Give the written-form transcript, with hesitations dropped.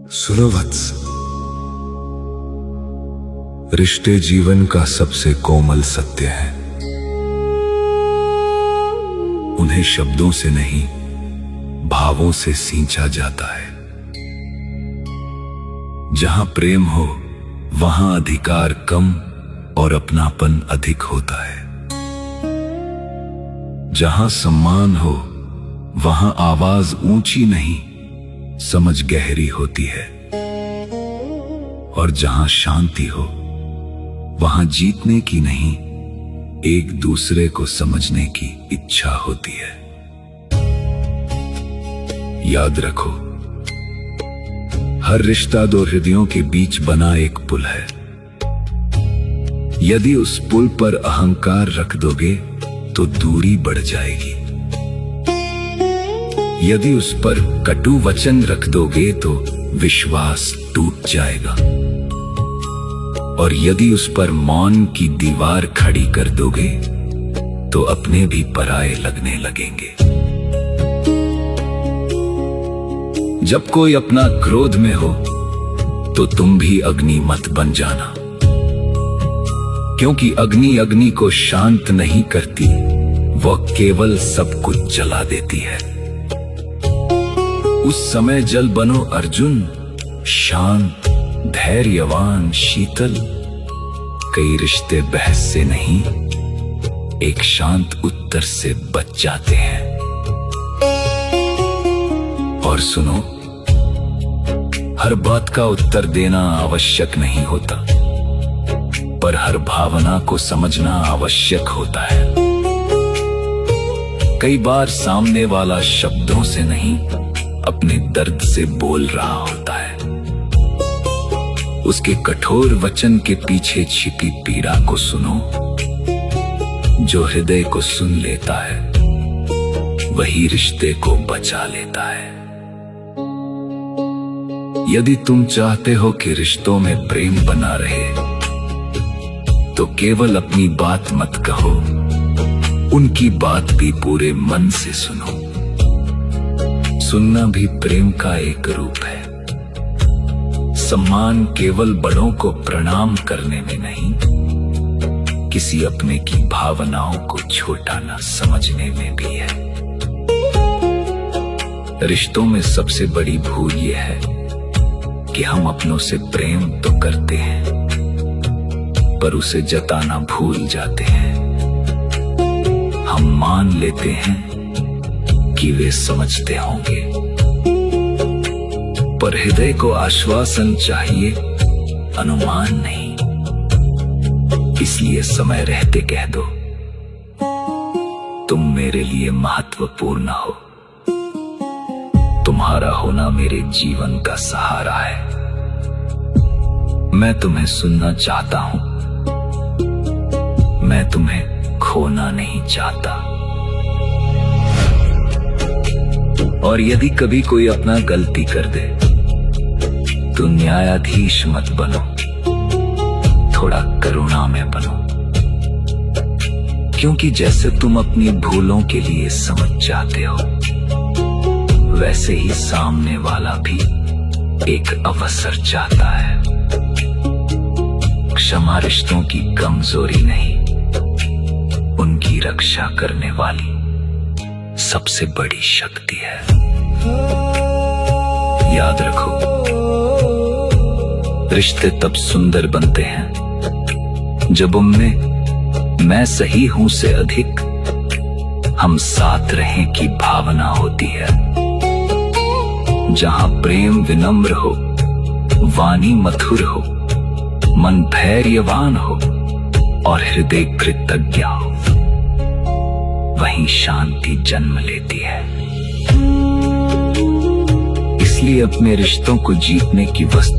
सुनो वत्स, रिश्ते जीवन का सबसे कोमल सत्य है। उन्हें शब्दों से नहीं, भावों से सींचा जाता है। जहां प्रेम हो वहां अधिकार कम और अपनापन अधिक होता है। जहां सम्मान हो वहां आवाज ऊंची नहीं, समझ गहरी होती है। और जहां शांति हो वहां जीतने की नहीं, एक दूसरे को समझने की इच्छा होती है। याद रखो, हर रिश्ता दो हृदयों के बीच बना एक पुल है। यदि उस पुल पर अहंकार रख दोगे तो दूरी बढ़ जाएगी। यदि उस पर कटु वचन रख दोगे तो विश्वास टूट जाएगा। और यदि उस पर मौन की दीवार खड़ी कर दोगे तो अपने भी पराये लगने लगेंगे। जब कोई अपना क्रोध में हो तो तुम भी अग्नि मत बन जाना, क्योंकि अग्नि अग्नि को शांत नहीं करती, वह केवल सब कुछ जला देती है। उस समय जल बनो अर्जुन, शांत, धैर्यवान, शीतल। कई रिश्ते बहस से नहीं, एक शांत उत्तर से बच जाते हैं। और सुनो, हर बात का उत्तर देना आवश्यक नहीं होता, पर हर भावना को समझना आवश्यक होता है। कई बार सामने वाला शब्दों से नहीं, अपने दर्द से बोल रहा होता है। उसके कठोर वचन के पीछे छिपी पीड़ा को सुनो। जो हृदय को सुन लेता है वही रिश्ते को बचा लेता है। यदि तुम चाहते हो कि रिश्तों में प्रेम बना रहे तो केवल अपनी बात मत कहो, उनकी बात भी पूरे मन से सुनो। सुनना भी प्रेम का एक रूप है। सम्मान केवल बड़ों को प्रणाम करने में नहीं, किसी अपने की भावनाओं को छोटा न समझने में भी है। रिश्तों में सबसे बड़ी भूल यह है कि हम अपनों से प्रेम तो करते हैं, पर उसे जताना भूल जाते हैं। हम मान लेते हैं कि वे समझते होंगे, पर हृदय को आश्वासन चाहिए, अनुमान नहीं। इसलिए समय रहते कह दो, तुम मेरे लिए महत्वपूर्ण हो। तुम्हारा होना मेरे जीवन का सहारा है। मैं तुम्हें सुनना चाहता हूं, मैं तुम्हें खोना नहीं चाहता। और यदि कभी कोई अपना गलती कर दे तो न्यायाधीश मत बनो, थोड़ा करुणा में बनो। क्योंकि जैसे तुम अपनी भूलों के लिए समझ जाते हो, वैसे ही सामने वाला भी एक अवसर चाहता है। क्षमा रिश्तों की कमजोरी नहीं, उनकी रक्षा करने वाली सबसे बड़ी शक्ति है। याद रखो, रिश्ते तब सुंदर बनते हैं जब उनमें मैं सही हूं से अधिक हम साथ रहें की भावना होती है। जहां प्रेम विनम्र हो, वाणी मधुर हो, मन धैर्यवान हो और हृदय कृतज्ञ हो, वहीं शांति जन्म लेती है। इसलिए अपने रिश्तों को जीतने की वस्तु